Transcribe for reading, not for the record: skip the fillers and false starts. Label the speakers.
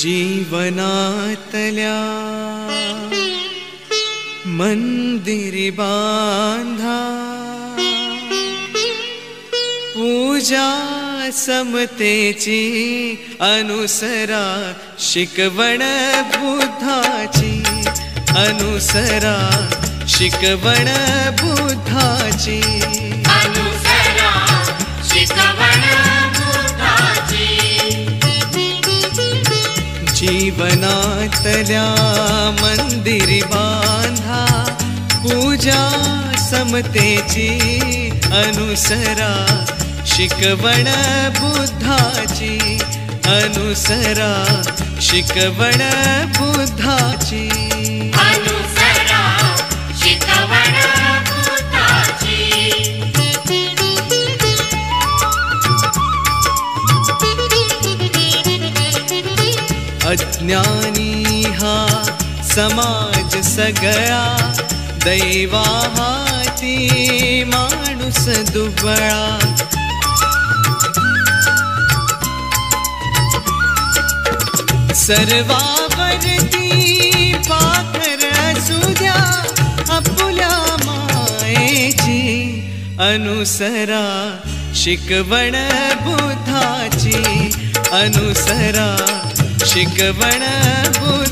Speaker 1: जीवनातल्या मंदिरी बांधा, पूजा समतेची अनुसरा, शिकवण बुद्धाची अनुसरा, शिकवण बुद्धाची
Speaker 2: अनुसरा, शिकवण बुद्धाची।
Speaker 1: जीवनातल्या मंदिरी बांधा, पूजा समतेची अनुसरा, शिकवण बुद्धाची अनुसरा, शिकवण बुद्धाची
Speaker 2: अनुसरा, शिकवण बुद्धाची।
Speaker 1: अज्ञानी हा समाज सगळा, दैवा हाती माणूस दुबळा, सर्वावरती पाखर असुद्या, आपुल्या मायेची अनुसरा, शिकवण बुद्धाची अनुसरा, शिकवण बुद्धाची।